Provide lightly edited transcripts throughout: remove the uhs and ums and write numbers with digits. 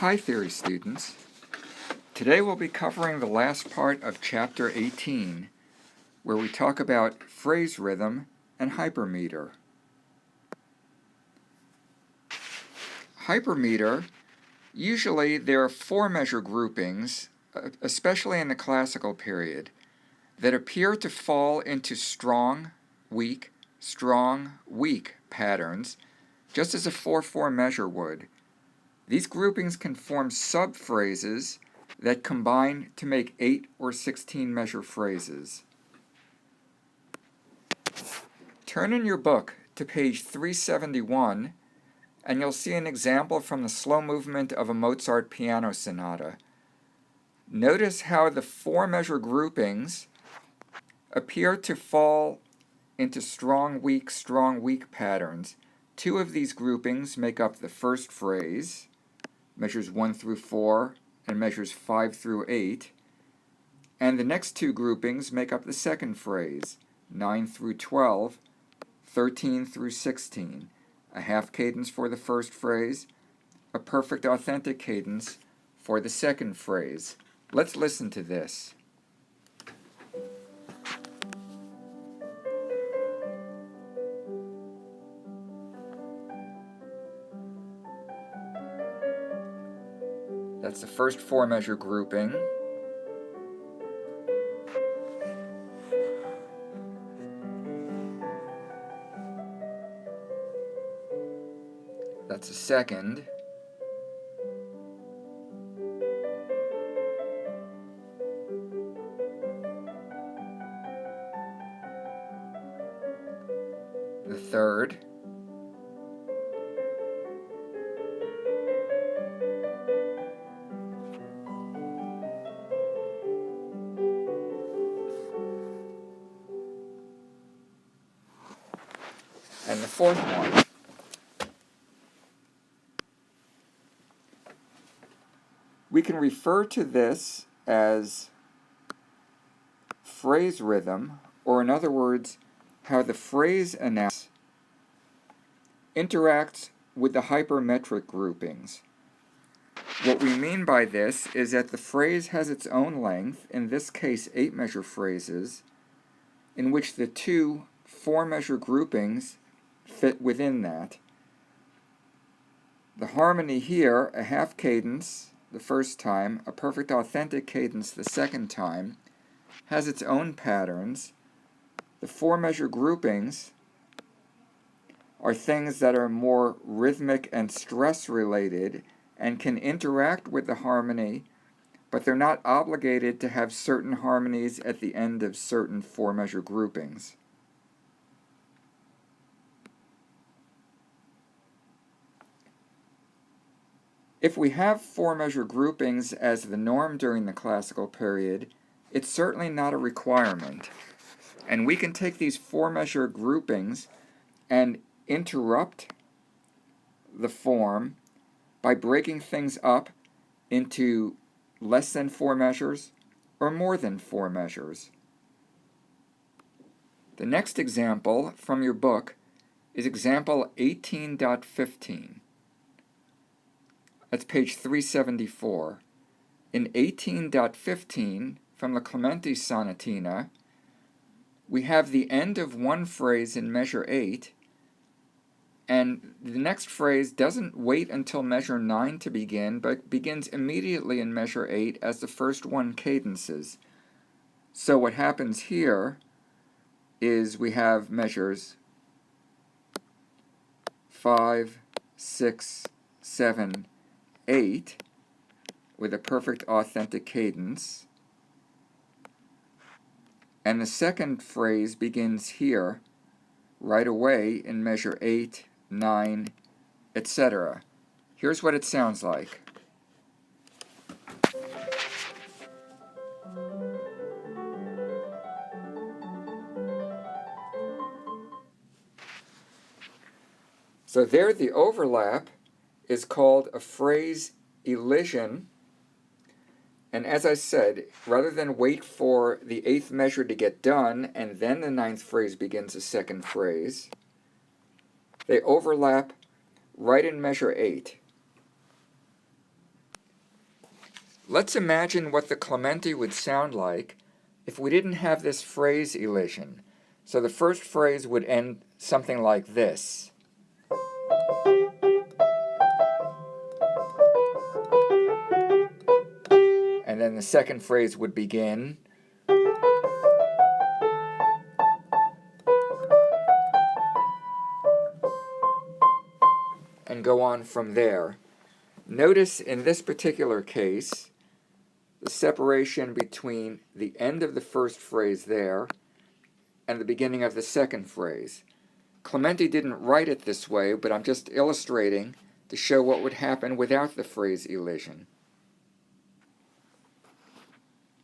Hi theory students. Today we'll be covering the last part of chapter 18, where we talk about phrase rhythm and hypermeter. Hypermeter, usually there are four-measure groupings, especially in the classical period, that appear to fall into strong, weak patterns, just as a 4-4 measure would. These groupings can form subphrases that combine to make 8 or 16 measure phrases. Turn in your book to page 371 and you'll see an example from the slow movement of a Mozart piano sonata. Notice how the 4-measure groupings appear to fall into strong, weak patterns. 2 of these groupings make up the first phrase, measures 1 through 4, and measures 5 through 8. And the next 2 groupings make up the second phrase, 9 through 12, 13 through 16. A half cadence for the first phrase, a perfect authentic cadence for the second phrase. Let's listen to this. That's the first 4-measure grouping. That's the second. The third. And the fourth one. We can refer to this as phrase rhythm, or in other words, how the phrase analysis interacts with the hypermetric groupings. What we mean by this is that the phrase has its own length, in this case 8-measure phrases, in which the 2 4-measure groupings fit within that. The harmony here, a half cadence the first time, a perfect authentic cadence the second time, has its own patterns. The 4-measure groupings are things that are more rhythmic and stress-related and can interact with the harmony, but they're not obligated to have certain harmonies at the end of certain 4-measure groupings. If we have 4-measure groupings as the norm during the classical period, it's certainly not a requirement. And we can take these 4-measure groupings and interrupt the form by breaking things up into less than 4 measures or more than 4 measures. The next example from your book is example 18.15. That's page 374. In 18.15 from the Clementi Sonatina, we have the end of one phrase in measure 8, and the next phrase doesn't wait until measure 9 to begin, but begins immediately in measure 8 as the first one cadences. So what happens here is we have measures 5, 6, 7, 8 with a perfect authentic cadence, and the second phrase begins here right away in measure 8, 9, etc. Here's what it sounds like. So there the overlap is called a phrase elision, and as I said, rather than wait for the 8th measure to get done and then the 9th phrase begins the second phrase, they overlap right in measure 8. Let's imagine what the Clementi would sound like if we didn't have this phrase elision. So the first phrase would end something like this. And then the second phrase would begin. And go on from there. Notice in this particular case, the separation between the end of the first phrase there and the beginning of the second phrase. Clementi didn't write it this way, but I'm just illustrating to show what would happen without the phrase elision.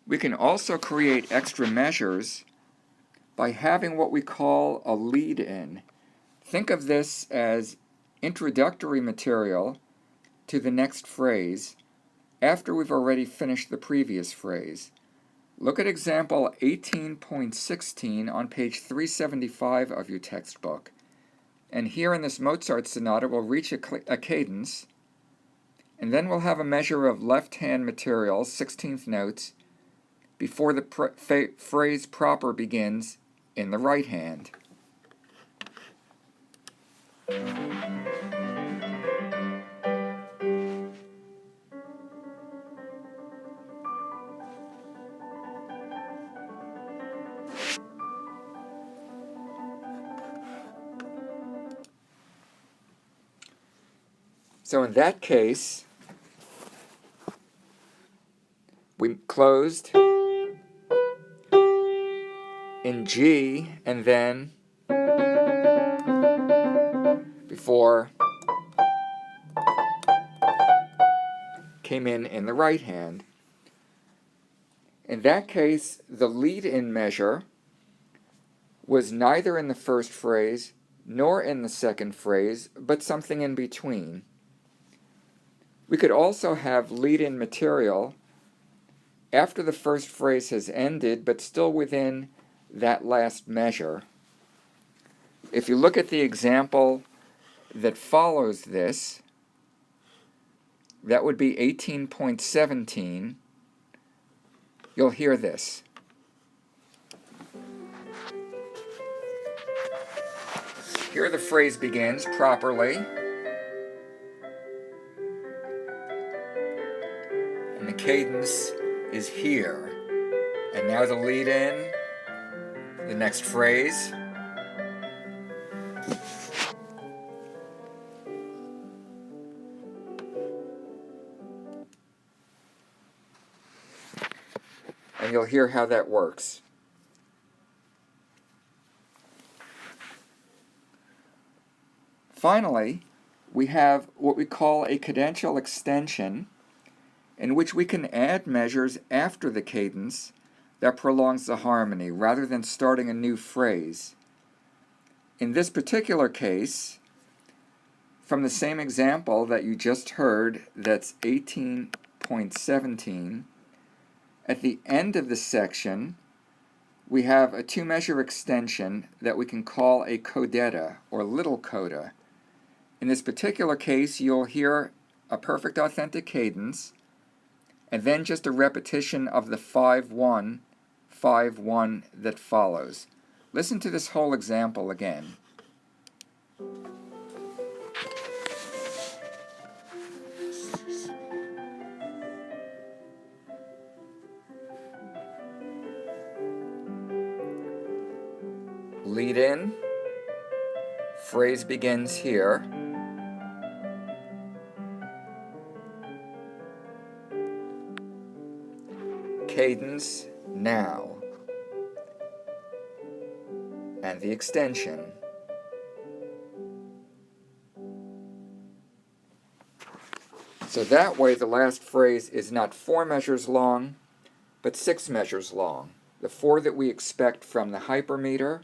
We can also create extra measures by having what we call a lead-in. Think of this as introductory material to the next phrase after we've already finished the previous phrase. Look at example 18.16 on page 375 of your textbook. And here in this Mozart sonata, we'll reach a cadence, and then we'll have a measure of left-hand material, 16th notes, before the phrase proper begins in the right hand. So in that case, we closed in G and then before came in the right hand. In that case, the lead-in measure was neither in the first phrase nor in the second phrase, but something in between. We could also have lead-in material after the first phrase has ended, but still within that last measure. If you look at the example that follows this, that would be 18.17, you'll hear this. Here the phrase begins properly, and the cadence is here. And now the lead-in, the next phrase. And you'll hear how that works. Finally, we have what we call a cadential extension, in which we can add measures after the cadence that prolongs the harmony, rather than starting a new phrase. In this particular case, from the same example that you just heard, that's 18.17, at the end of the section, we have a two-measure extension that we can call a codetta, or little coda. In this particular case, you'll hear a perfect authentic cadence, and then just a repetition of the 5-1, 5-1 that follows. Listen to this whole example again. Lead in, phrase begins here. Cadence now. And the extension. So that way the last phrase is not 4 measures long, but 6 measures long. The 4 that we expect from the hypermeter,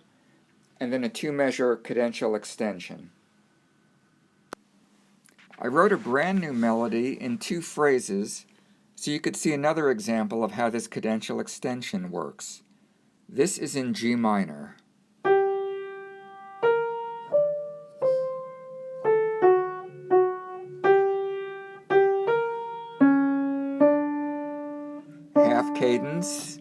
and then a 2-measure cadential extension. I wrote a brand new melody in 2 phrases, so you could see another example of how this cadential extension works. This is in G minor. cadence,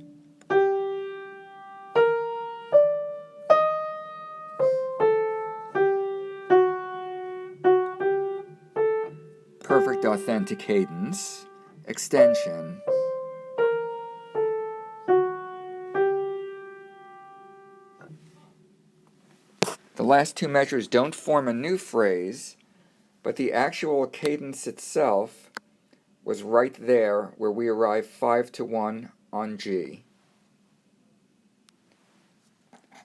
perfect authentic cadence, extension. The last two measures don't form a new phrase, but the actual cadence itself was right there where we arrived 5-1 on G.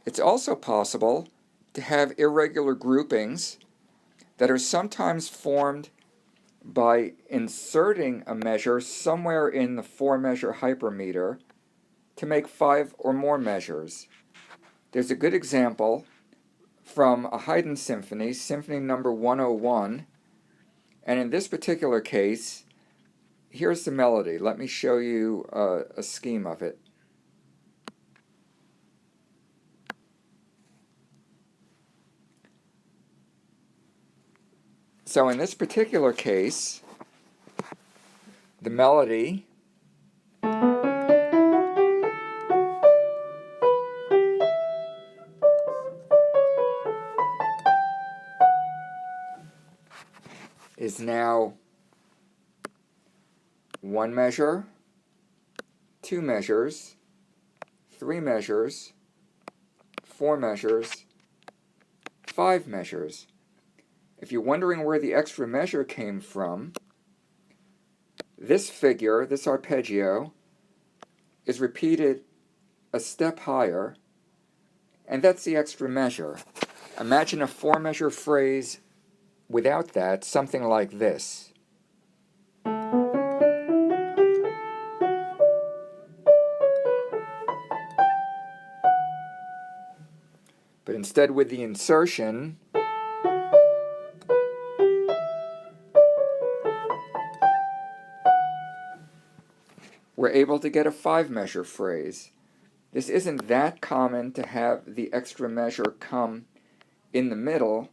It's also possible to have irregular groupings that are sometimes formed by inserting a measure somewhere in the 4-measure hypermeter to make 5 or more measures. There's a good example from a Haydn symphony, Symphony number 101, and in this particular case, here's the melody. Let me show you a scheme of it. So in this particular case, the melody is now 1 measure, 2 measures, 3 measures, 4 measures, 5 measures. If you're wondering where the extra measure came from, this figure, this arpeggio, is repeated a step higher, and that's the extra measure. Imagine a 4-measure phrase without that, something like this. But instead, with the insertion, we're able to get a 5-measure phrase. This isn't that common to have the extra measure come in the middle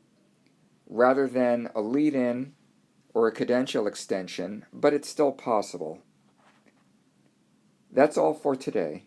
rather than a lead-in or a cadential extension, but it's still possible. That's all for today.